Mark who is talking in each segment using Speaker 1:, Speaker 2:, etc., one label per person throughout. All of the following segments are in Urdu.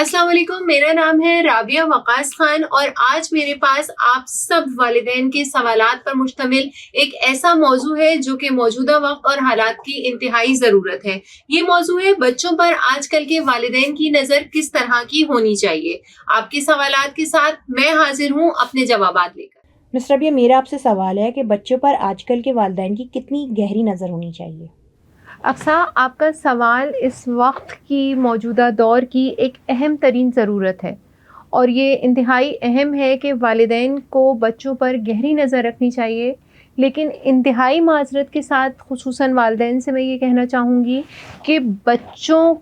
Speaker 1: السلام علیکم، میرا نام ہے رابعہ وقاص خان اور آج میرے پاس آپ سب والدین کے سوالات پر مشتمل ایک ایسا موضوع ہے جو کہ موجودہ وقت اور حالات کی انتہائی ضرورت ہے۔ یہ موضوع ہے بچوں پر آج کل کے والدین کی نظر کس طرح کی ہونی چاہیے۔ آپ کے سوالات کے ساتھ میں حاضر ہوں اپنے جوابات لے کر۔
Speaker 2: مس ربیہ، میرا آپ سے سوال ہے کہ بچوں پر آج کل کے والدین کی کتنی گہری نظر ہونی چاہیے؟
Speaker 1: اقصیٰ، آپ کا سوال اس وقت کی موجودہ دور کی ایک اہم ترین ضرورت ہے، اور یہ انتہائی اہم ہے کہ والدین کو بچوں پر گہری نظر رکھنی چاہیے، لیکن انتہائی معذرت کے ساتھ خصوصاً والدین سے میں یہ کہنا چاہوں گی کہ بچوں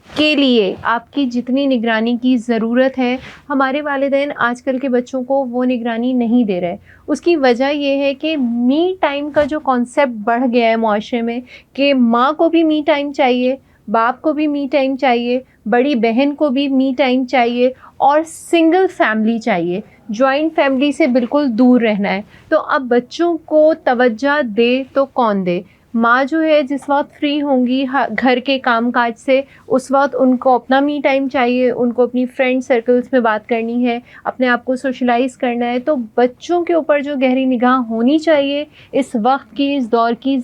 Speaker 1: کے لیے آپ کی جتنی نگرانی کی ضرورت ہے، ہمارے والدین آج کل کے بچوں کو وہ نگرانی نہیں دے رہے۔ اس کی وجہ یہ ہے کہ می ٹائم کا جو کانسیپٹ بڑھ گیا ہے معاشرے میں، کہ ماں کو بھی می ٹائم چاہیے، باپ کو بھی می ٹائم چاہیے، بڑی بہن کو بھی می ٹائم چاہیے، اور سنگل فیملی چاہیے، جوائنٹ فیملی سے بالکل دور رہنا ہے۔ تو اب بچوں کو توجہ دے تو کون دے؟ ماں جو ہے جس وقت فری ہوں گی گھر کے کام کاج سے، اس وقت ان کو اپنا می ٹائم چاہیے، ان کو اپنی فرینڈ سرکلز میں بات کرنی ہے، اپنے آپ کو سوشلائز کرنا ہے۔ تو بچوں کے اوپر جو گہری نگاہ ہونی چاہیے اس وقت کی، اس دور کی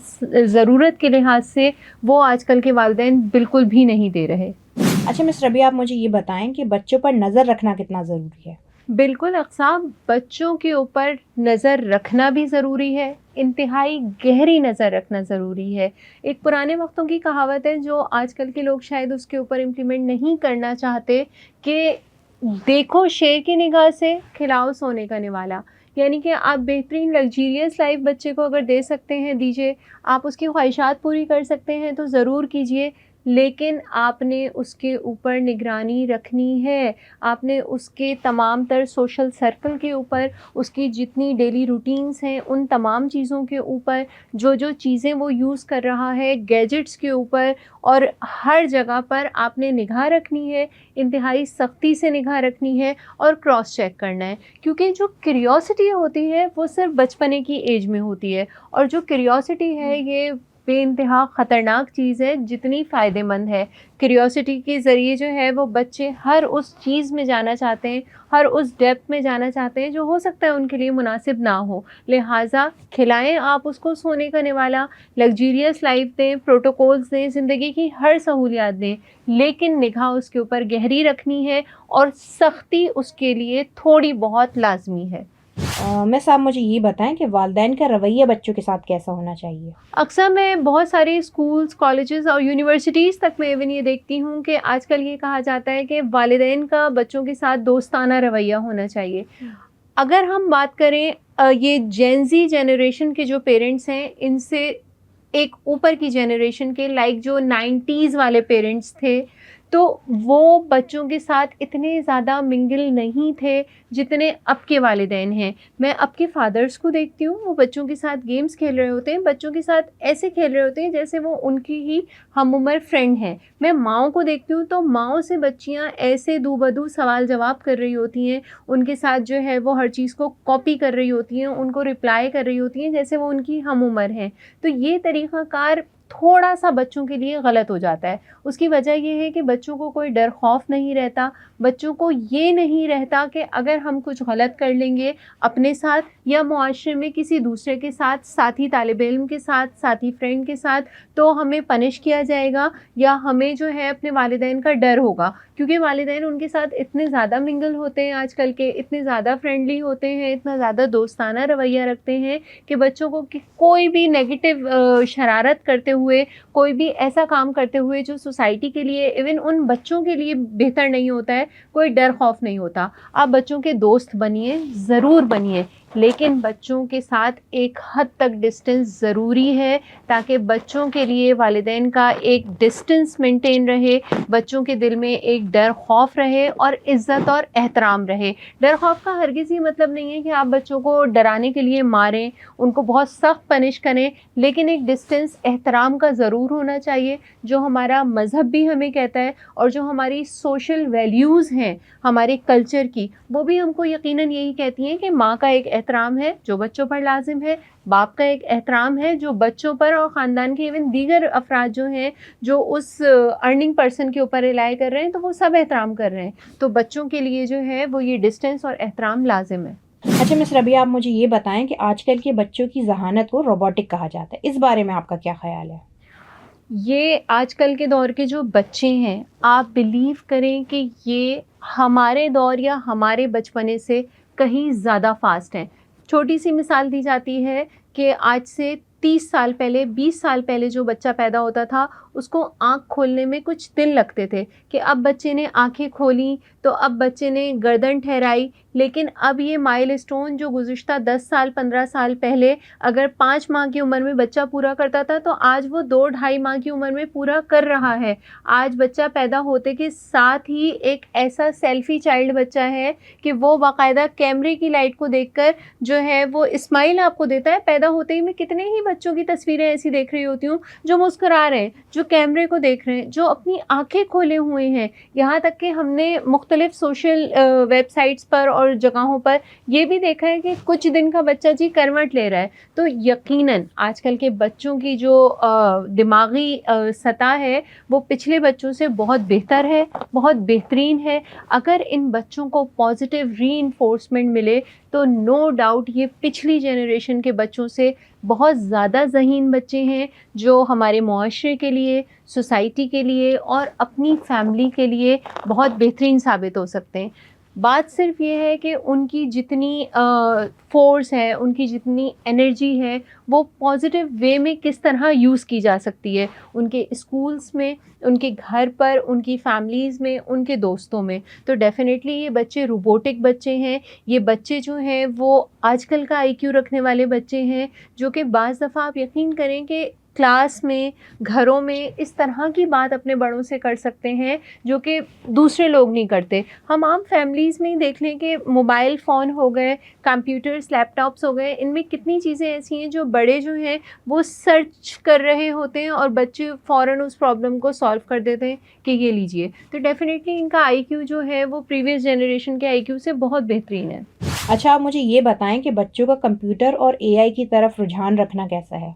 Speaker 1: ضرورت کے لحاظ سے، وہ آج کل کے والدین بالکل بھی نہیں دے رہے۔
Speaker 2: اچھا مس ربیہ، آپ مجھے یہ بتائیں کہ بچوں پر نظر رکھنا کتنا ضروری ہے؟
Speaker 1: بالکل اقسام، بچوں کے اوپر نظر رکھنا بھی ضروری ہے، انتہائی گہری نظر رکھنا ضروری ہے۔ ایک پرانے وقتوں کی کہاوت ہے جو آج کل کے لوگ شاید اس کے اوپر امپلیمنٹ نہیں کرنا چاہتے، کہ دیکھو شیر کی نگاہ سے، کھلاؤ سونے کا نوالا۔ یعنی کہ آپ بہترین لگزیریس لائف بچے کو اگر دے سکتے ہیں دیجیے، آپ اس کی خواہشات پوری کر سکتے ہیں تو ضرور کیجیے، لیکن آپ نے اس کے اوپر نگرانی رکھنی ہے۔ آپ نے اس کے تمام تر سوشل سرکل کے اوپر، اس کی جتنی ڈیلی روٹینز ہیں ان تمام چیزوں کے اوپر، جو چیزیں وہ یوز کر رہا ہے، گیجٹس کے اوپر، اور ہر جگہ پر آپ نے نگاہ رکھنی ہے، انتہائی سختی سے نگاہ رکھنی ہے اور کراس چیک کرنا ہے۔ کیونکہ جو کیوریوسٹی ہوتی ہے وہ صرف بچپنے کی ایج میں ہوتی ہے، اور جو کیوریوسٹی ہے یہ بے انتہا خطرناک چیز ہے جتنی فائدہ مند ہے۔ کیوریوسٹی کے ذریعے جو ہے وہ بچے ہر اس چیز میں جانا چاہتے ہیں، ہر اس ڈیپتھ میں جانا چاہتے ہیں جو ہو سکتا ہے ان کے لیے مناسب نہ ہو۔ لہٰذا کھلائیں آپ اس کو سونے کا نوالا، لگزیریس لائف دیں، پروٹوکولز دیں، زندگی کی ہر سہولیات دیں، لیکن نگاہ اس کے اوپر گہری رکھنی ہے، اور سختی اس کے لیے تھوڑی بہت لازمی ہے۔
Speaker 2: مس، آپ مجھے یہ بتائیں کہ والدین کا رویہ بچوں کے ساتھ کیسا ہونا چاہیے؟
Speaker 1: اکثر میں بہت سارے اسکولز، کالجز اور یونیورسٹیز تک میں ایون یہ دیکھتی ہوں کہ آج کل یہ کہا جاتا ہے کہ والدین کا بچوں کے ساتھ دوستانہ رویہ ہونا چاہیے۔ اگر ہم بات کریں یہ جین زی جنریشن کے جو پیرنٹس ہیں، ان سے ایک اوپر کی جنریشن کے، لائک جو 90s والے پیرنٹس تھے، تو وہ بچوں کے ساتھ اتنے زیادہ منگل نہیں تھے جتنے اب کے والدین ہیں۔ میں اب کے فادرز کو دیکھتی ہوں، وہ بچوں کے ساتھ گیمز کھیل رہے ہوتے ہیں، بچوں کے ساتھ ایسے کھیل رہے ہوتے ہیں جیسے وہ ان کی ہی ہم عمر فرینڈ ہیں۔ میں ماؤں کو دیکھتی ہوں تو ماؤں سے بچیاں ایسے دو بدو سوال جواب کر رہی ہوتی ہیں، ان کے ساتھ جو ہے وہ ہر چیز کو کاپی کر رہی ہوتی ہیں، ان کو رپلائی کر رہی ہوتی ہیں جیسے وہ ان کی ہم عمر ہیں۔ تو یہ طریقہ کار تھوڑا سا بچوں کے لیے غلط ہو جاتا ہے۔ اس کی وجہ یہ ہے کہ بچوں کو کوئی ڈر خوف نہیں رہتا، بچوں کو یہ نہیں رہتا کہ اگر ہم کچھ غلط کر لیں گے اپنے ساتھ یا معاشرے میں کسی دوسرے کے ساتھ، ساتھی طالب علم کے ساتھ، ساتھی فرینڈ کے ساتھ، تو ہمیں پنش کیا جائے گا، یا ہمیں جو ہے اپنے والدین کا ڈر ہوگا، کیونکہ والدین ان کے ساتھ اتنے زیادہ منگل ہوتے ہیں آج کل کے، اتنے زیادہ فرینڈلی ہوتے ہیں، اتنا زیادہ دوستانہ رویہ رکھتے ہیں کہ بچوں کو کوئی بھی نیگیٹو شرارت کرتے ہوئے، کوئی بھی ایسا کام کرتے ہوئے جو سوسائٹی کے لیے، ایون ان بچوں کے لیے بہتر نہیں ہوتا ہے، کوئی ڈر خوف نہیں ہوتا۔ آپ بچوں کے دوست بنیے، ضرور بنیے، لیکن بچوں کے ساتھ ایک حد تک ڈسٹنس ضروری ہے، تاکہ بچوں کے لیے والدین کا ایک ڈسٹنس مینٹین رہے، بچوں کے دل میں ایک ڈر خوف رہے اور عزت اور احترام رہے۔ ڈر خوف کا ہرگز یہ مطلب نہیں ہے کہ آپ بچوں کو ڈرانے کے لیے ماریں، ان کو بہت سخت پنش کریں، لیکن ایک ڈسٹنس احترام کا ضرور ہونا چاہیے، جو ہمارا مذہب بھی ہمیں کہتا ہے، اور جو ہماری سوشل ویلیوز ہیں ہمارے کلچر کی، وہ بھی ہم کو یقیناً یہی کہتی ہیں کہ ماں کا ایک احترام ہے جو بچوں پر لازم ہے, باپ کا ایک احترام ہے جو بچوں پر اور خاندان کے ایون دیگر افراد جو ہیں جو اس ارننگ پرسن کے اوپر ریلائی کر رہے ہیں تو وہ سب احترام کر رہے ہیں. تو بچوں کے لیے جو ہے وہ یہ ڈسٹینس اور احترام لازم ہے.
Speaker 2: اچھا مس ربیہ، آپ مجھے یہ بتائیں کہ آج کل کے بچوں کی ذہانت کو روبوٹک کہا جاتا ہے، اس بارے میں آپ کا کیا خیال ہے؟
Speaker 1: یہ آج کل کے دور کے جو بچے ہیں, آپ بلیو کریں کہ یہ ہمارے دور یا ہمارے بچپنے سے کہیں زیادہ فاسٹ ہیں. چھوٹی سی مثال دی جاتی ہے کہ آج سے 30 سال پہلے 20 سال پہلے جو بچہ پیدا ہوتا تھا اس کو آنکھ کھولنے میں کچھ دن لگتے تھے, کہ اب بچے نے آنکھیں کھولیں تو اب بچے نے گردن ٹھہرائی. لیکن اب یہ مائل اسٹون جو گزشتہ 10 سال 15 سال پہلے اگر 5 ماہ کی عمر میں بچہ پورا کرتا تھا تو آج وہ 2-2.5 ماہ کی عمر میں پورا کر رہا ہے. آج بچہ پیدا ہوتے کے ساتھ ہی ایک ایسا سیلفی چائلڈ بچہ ہے کہ وہ باقاعدہ کیمرے کی لائٹ کو دیکھ کر جو ہے وہ اسمائل آپ کو دیتا ہے. پیدا ہوتے ہی میں کتنے ہی بچوں کی تصویریں ایسی دیکھ رہی ہوتی ہوں جو مسکرا رہے ہیں, جو کیمرے کو دیکھ رہے ہیں, جو اپنی آنکھیں کھولے ہوئے ہیں. یہاں تک کہ ہم نے مختلف سوشل ویب سائٹس پر اور جگہوں پر یہ بھی دیکھا ہے کہ کچھ دن کا بچہ جی کروٹ لے رہا ہے. تو یقیناً آج کل کے بچوں کی جو دماغی سطح ہے وہ پچھلے بچوں سے بہت بہتر ہے, بہت بہترین ہے. اگر ان بچوں کو پازیٹیو ری انفورسمنٹ ملے تو نو ڈاؤٹ یہ پچھلی جنریشن کے بچوں سے بہت زیادہ ذہین بچے ہیں جو ہمارے معاشرے کے لیے, سوسائٹی کے لیے اور اپنی فیملی کے لیے بہت بہترین ثابت ہو سکتے ہیں. بات صرف یہ ہے کہ ان کی جتنی فورس ہے, ان کی جتنی انرجی ہے وہ پازیٹیو وے میں کس طرح یوز کی جا سکتی ہے, ان کے اسکولس میں, ان کے گھر پر, ان کی فیملیز میں, ان کے دوستوں میں. تو ڈیفینیٹلی یہ بچے روبوٹک بچے ہیں. یہ بچے جو ہیں وہ آج کل کا آئی کیو رکھنے والے بچے ہیں جو کہ بعض دفعہ آپ یقین کریں کہ کلاس میں, گھروں میں اس طرح کی بات اپنے بڑوں سے کر سکتے ہیں جو کہ دوسرے لوگ نہیں کرتے. ہم عام فیملیز میں ہی دیکھ لیں کہ موبائل فون ہو گئے, کمپیوٹرز, لیپ ٹاپس ہو گئے, ان میں کتنی چیزیں ایسی ہیں جو بڑے جو ہیں وہ سرچ کر رہے ہوتے ہیں اور بچے فوراً اس پرابلم کو سالو کر دیتے ہیں کہ یہ لیجئے. تو ڈیفینیٹلی ان کا آئی کیو جو ہے وہ پریویس جنریشن کے آئی کیو سے بہت بہترین ہے.
Speaker 2: اچھا آپ مجھے یہ بتائیں کہ بچوں کا کمپیوٹر اور اے آئی کی طرف رجحان رکھنا کیسا ہے؟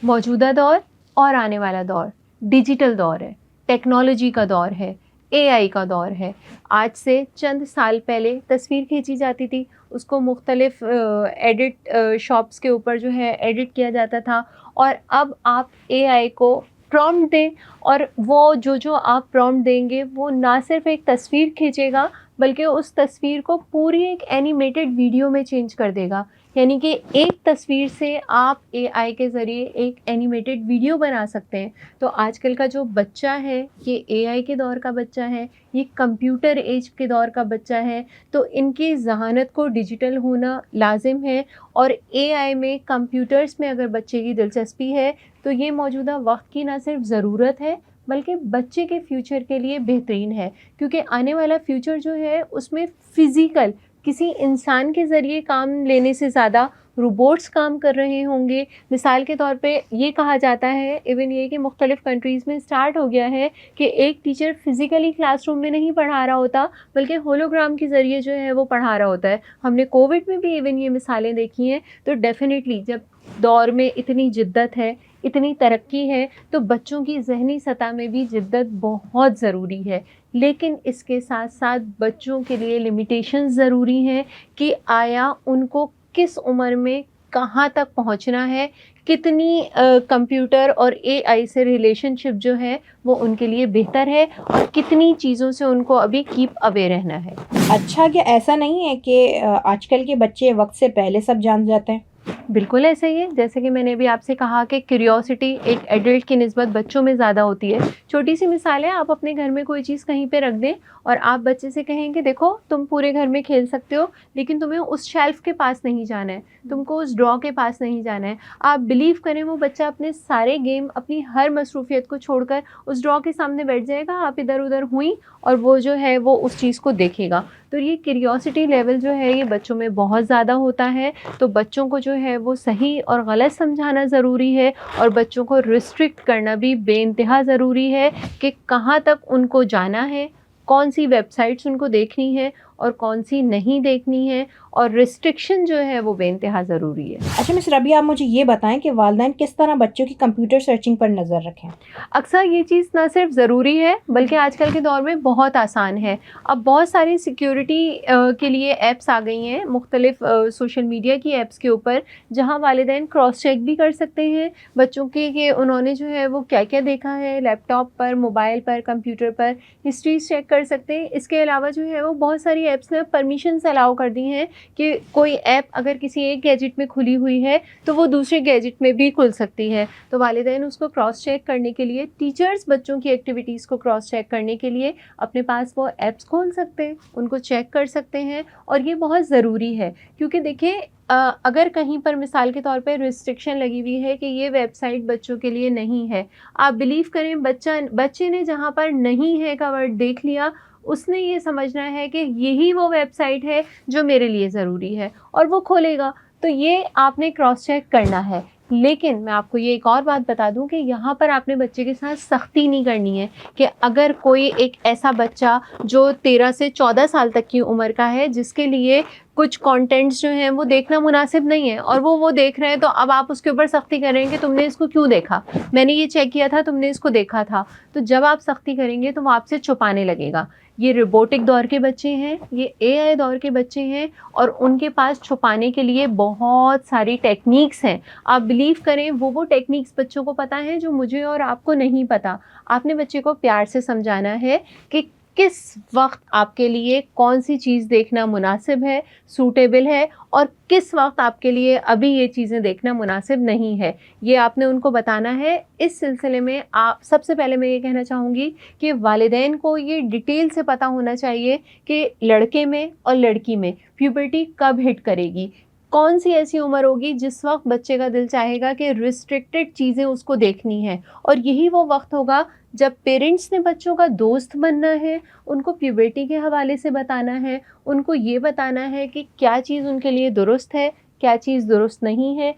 Speaker 1: موجودہ دور اور آنے والا دور ڈیجیٹل دور ہے, ٹیکنالوجی کا دور ہے, اے آئی کا دور ہے. آج سے چند سال پہلے تصویر کھینچی جاتی تھی, اس کو مختلف ایڈٹ شاپس کے اوپر جو ہے ایڈٹ کیا جاتا تھا, اور اب آپ اے آئی کو پرومپٹ دیں اور وہ جو آپ پرومپٹ دیں گے وہ نہ صرف ایک تصویر کھینچے گا بلکہ اس تصویر کو پوری ایک اینیمیٹڈ ویڈیو میں چینج کر دے گا. یعنی کہ ایک تصویر سے آپ اے آئی کے ذریعے ایک اینیمیٹڈ ویڈیو بنا سکتے ہیں. تو آج کل کا جو بچہ ہے یہ اے آئی کے دور کا بچہ ہے, یہ کمپیوٹر ایج کے دور کا بچہ ہے. تو ان کی ذہانت کو ڈیجیٹل ہونا لازم ہے, اور اے آئی میں, کمپیوٹرز میں اگر بچے کی دلچسپی ہے تو یہ موجودہ وقت کی نہ صرف ضرورت ہے بلکہ بچے کے فیوچر کے لیے بہترین ہے. کیونکہ آنے والا فیوچر جو ہے اس میں فزیکل کسی انسان کے ذریعے کام لینے سے زیادہ روبوٹس کام کر رہے ہوں گے. مثال کے طور پہ یہ کہا جاتا ہے, ایون یہ کہ مختلف کنٹریز میں اسٹارٹ ہو گیا ہے کہ ایک ٹیچر فزیکلی کلاس روم میں نہیں پڑھا رہا ہوتا بلکہ ہولوگرام کے ذریعے جو ہے وہ پڑھا رہا ہوتا ہے. ہم نے کووڈ میں بھی ایون یہ مثالیں دیکھی ہیں. تو ڈیفینیٹلی جب دور میں اتنی جدت ہے, اتنی ترقی ہے, تو بچوں کی ذہنی سطح میں بھی جدت بہت ضروری ہے. لیکن اس کے ساتھ ساتھ بچوں کے لیے لمیٹیشنز ضروری ہیں کہ آیا ان کو کس عمر میں کہاں تک پہنچنا ہے, کتنی کمپیوٹر اور اے آئی سے ریلیشن شپ جو ہے وہ ان کے لیے بہتر ہے, اور کتنی چیزوں سے ان کو ابھی کیپ اوے رہنا ہے.
Speaker 2: اچھا کیا ایسا نہیں ہے کہ آج کل کے بچے وقت سے پہلے سب جان جاتے ہیں؟
Speaker 1: بالکل ایسا ہی ہے. جیسے کہ میں نے بھی آپ سے کہا کہ کیوریوسٹی ایک ایڈلٹ کی نسبت بچوں میں زیادہ ہوتی ہے. چھوٹی سی مثال ہے, آپ اپنے گھر میں کوئی چیز کہیں پہ رکھ دیں اور آپ بچے سے کہیں کہ دیکھو تم پورے گھر میں کھیل سکتے ہو لیکن تمہیں اس شیلف کے پاس نہیں جانا ہے, تم کو اس ڈرا کے پاس نہیں جانا ہے. آپ بلیو کریں وہ بچہ اپنے سارے گیم, اپنی ہر مصروفیت کو چھوڑ کر اس ڈرا کے سامنے بیٹھ جائے گا, آپ ادھر ادھر ہوئیں اور وہ جو ہے وہ اس چیز کو دیکھے گا. تو یہ کیوریوسٹی لیول جو ہے یہ بچوں میں بہت زیادہ ہوتا ہے. تو بچوں کو جو ہے وہ صحیح اور غلط سمجھانا ضروری ہے, اور بچوں کو ریسٹرکٹ کرنا بھی بے انتہا ضروری ہے کہ کہاں تک ان کو جانا ہے, کون سی ویب سائٹس ان کو دیکھنی ہے اور کون سی نہیں دیکھنی ہے, اور ریسٹرکشن جو ہے وہ بے انتہا ضروری ہے.
Speaker 2: اچھا مس ربیہ, آپ مجھے یہ بتائیں کہ والدین کس طرح بچوں کی کمپیوٹر سرچنگ پر نظر رکھیں؟
Speaker 1: اکثر یہ چیز نہ صرف ضروری ہے بلکہ آج کل کے دور میں بہت آسان ہے. اب بہت ساری سیکیورٹی کے لیے ایپس آ گئی ہیں مختلف سوشل میڈیا کی ایپس کے اوپر, جہاں والدین کراس چیک بھی کر سکتے ہیں بچوں کے کہ انہوں نے جو ہے وہ کیا کیا دیکھا ہے لیپ ٹاپ پر, موبائل پر, کمپیوٹر پر, ہسٹریز چیک کر سکتے ہیں. اس کے علاوہ جو ہے وہ بہت ساری ایپس نے پرمیشنس الاؤ کر دی ہیں کہ کوئی ایپ اگر کسی ایک گیجٹ میں کھلی ہوئی ہے تو وہ دوسرے گیجٹ میں بھی کھل سکتی ہے. تو والدین اس کو کراس چیک کرنے کے لیے, ٹیچرز بچوں کی ایکٹیویٹیز کو کراس چیک کرنے کے لیے اپنے پاس وہ ایپس کھول سکتے ہیں, ان کو چیک کر سکتے ہیں. اور یہ بہت ضروری ہے کیونکہ دیکھیں اگر کہیں پر مثال کے طور پہ ریسٹرکشن لگی ہوئی ہے کہ یہ ویب سائٹ بچوں کے لیے نہیں ہے, آپ بلیو کریں بچے نے جہاں پر نہیں ہے کا ورڈ دیکھ لیا, اس نے یہ سمجھنا ہے کہ یہی وہ ویب سائٹ ہے جو میرے لیے ضروری ہے اور وہ کھولے گا. تو یہ آپ نے کراس چیک کرنا ہے. لیکن میں آپ کو یہ ایک اور بات بتا دوں کہ یہاں پر آپ نے بچے کے ساتھ سختی نہیں کرنی ہے کہ اگر کوئی ایک ایسا بچہ جو 13 سے 14 سال تک کی عمر کا ہے جس کے لیے کچھ کانٹینٹس جو ہیں وہ دیکھنا مناسب نہیں ہے اور وہ دیکھ رہے ہیں, تو اب آپ اس کے اوپر سختی کریں گے, تم نے اس کو کیوں دیکھا, میں نے یہ چیک کیا تھا, تم نے اس کو دیکھا تھا. تو جب آپ سختی کریں گے تو وہ آپ سے چھپانے لگے گا. یہ روبوٹک دور کے بچے ہیں, یہ اے آئی دور کے بچے ہیں, اور ان کے پاس چھپانے کے لیے بہت ساری ٹیکنیکس ہیں. آپ بلیو کریں وہ ٹیکنیکس بچوں کو پتہ ہیں جو مجھے اور آپ کو نہیں پتہ. آپ نے بچے کو پیار سے سمجھانا ہے کہ کس وقت آپ کے لیے کون سی چیز دیکھنا مناسب ہے, سوٹیبل ہے, اور کس وقت آپ کے لیے ابھی یہ چیزیں دیکھنا مناسب نہیں ہے. یہ آپ نے ان کو بتانا ہے. اس سلسلے میں سب سے پہلے میں یہ کہنا چاہوں گی کہ والدین کو یہ ڈیٹیل سے پتہ ہونا چاہیے کہ لڑکے میں اور لڑکی میں پیوبرٹی کب ہٹ کرے گی, کون سی ایسی عمر ہوگی جس وقت بچے کا دل چاہے گا کہ ریسٹرکٹڈ چیزیں اس کو دیکھنی ہیں, اور یہی وہ وقت ہوگا جب پیرنٹس نے بچوں کا دوست بننا ہے, ان کو پیوبرٹی کے حوالے سے بتانا ہے, ان کو یہ بتانا ہے کہ کیا چیز ان کے لیے درست ہے, کیا چیز درست نہیں ہے,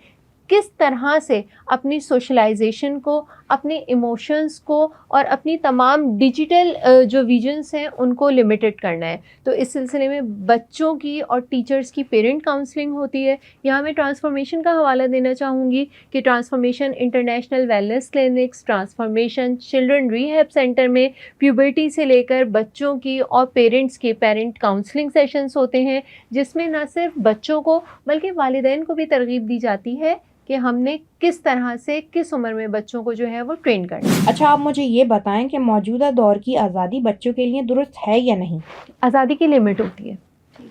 Speaker 1: کس طرح سے اپنی سوشلائزیشن کو, اپنے ایموشنز کو اور اپنی تمام ڈیجیٹل جو ویژنس ہیں ان کو لمیٹڈ کرنا ہے. تو اس سلسلے میں بچوں کی اور ٹیچرز کی پیرنٹ کاؤنسلنگ ہوتی ہے. یہاں میں ٹرانسفارمیشن کا حوالہ دینا چاہوں گی کہ transformation international wellness clinics, transformation children rehab centre میں پیوبرٹی سے لے کر بچوں کی اور پیرنٹس کے پیرنٹ کاؤنسلنگ سیشنز ہوتے ہیں, جس میں نہ صرف بچوں کو بلکہ والدین کو بھی ترغیب دی جاتی ہے کہ ہم نے کس طرح سے کس عمر میں بچوں کو جو ہے وہ ٹرین کرنا ہے.
Speaker 2: اچھا آپ مجھے یہ بتائیں کہ موجودہ دور کی آزادی بچوں کے لیے درست ہے یا نہیں؟
Speaker 1: آزادی کی لمٹ ہوتی ہے.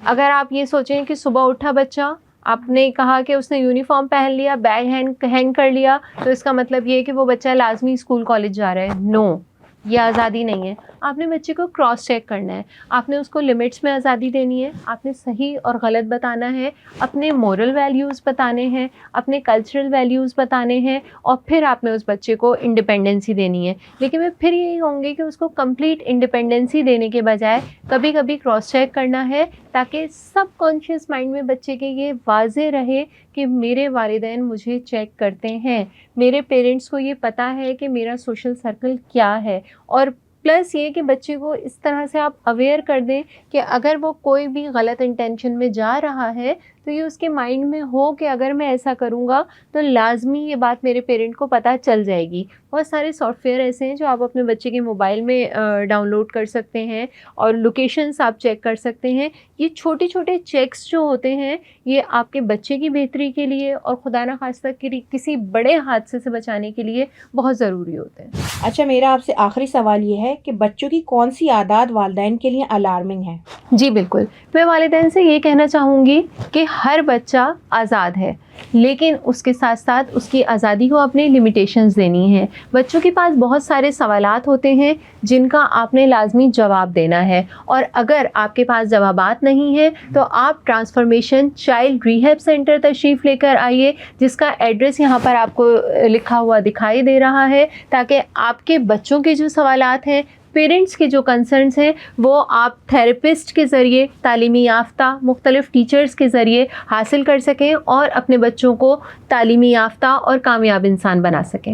Speaker 1: اگر آپ یہ سوچیں کہ صبح اٹھا بچہ, آپ نے کہا کہ اس نے یونیفارم پہن لیا, بیگ ہینگ کر لیا, تو اس کا مطلب یہ ہے کہ وہ بچہ لازمی اسکول کالج جا رہا ہے. نو, یہ آزادی نہیں ہے. آپ نے بچے کو کراس چیک کرنا ہے, آپ نے اس کو لمٹس میں آزادی دینی ہے, آپ نے صحیح اور غلط بتانا ہے, اپنے مورل ویلیوز بتانے ہیں, اپنے کلچرل ویلیوز بتانے ہیں, اور پھر آپ نے اس بچے کو انڈیپینڈنسی دینی ہے. لیکن میں پھر یہی کہوں گی کہ اس کو کمپلیٹ انڈیپینڈنسی دینے کے بجائے کبھی کبھی کراس چیک کرنا ہے, تاکہ سب کانشیس مائنڈ میں بچے کے یہ واضح رہے کہ میرے والدین مجھے چیک کرتے ہیں, میرے پیرنٹس کو یہ پتہ ہے کہ میرا سوشل سرکل کیا ہے. اور پلس یہ کہ بچے کو اس طرح سے آپ اویئر کر دیں کہ اگر وہ کوئی بھی غلط انٹینشن میں جا رہا ہے تو یہ اس کے مائنڈ میں ہو کہ اگر میں ایسا کروں گا تو لازمی یہ بات میرے پیرنٹ کو پتہ چل جائے گی. بہت سارے سافٹ ویئر ایسے ہیں جو آپ اپنے بچے کے موبائل میں ڈاؤن لوڈ کر سکتے ہیں, اور لوکیشنس آپ چیک کر سکتے ہیں. یہ چھوٹے چھوٹے چیکس جو ہوتے ہیں یہ آپ کے بچے کی بہتری کے لیے اور خدا نخواستہ کسی بڑے حادثے سے بچانے کے لیے بہت ضروری ہوتے ہیں.
Speaker 2: اچھا میرا آپ سے آخری سوال یہ ہے کہ بچوں کی کون سی عادات والدین کے لیے الارمنگ ہے؟
Speaker 1: جی بالکل, میں والدین سے یہ کہنا چاہوں گی کہ ہر بچہ آزاد ہے, لیکن اس کے ساتھ ساتھ اس کی آزادی کو اپنے لمیٹیشنز دینی ہیں. بچوں کے پاس بہت سارے سوالات ہوتے ہیں جن کا آپ نے لازمی جواب دینا ہے, اور اگر آپ کے پاس جوابات نہیں ہیں تو آپ ٹرانسفارمیشن چائلڈ ریہیب سینٹر تشریف لے کر آئیے, جس کا ایڈریس یہاں پر آپ کو لکھا ہوا دکھائی دے رہا ہے, تاکہ آپ کے بچوں کے جو سوالات ہیں, پیرنٹس کے جو کنسرنس ہیں, وہ آپ تھیراپسٹ کے ذریعے, تعلیمی یافتہ مختلف ٹیچرز کے ذریعے حاصل کر سکیں اور اپنے بچوں کو تعلیمی یافتہ اور کامیاب انسان بنا سکیں.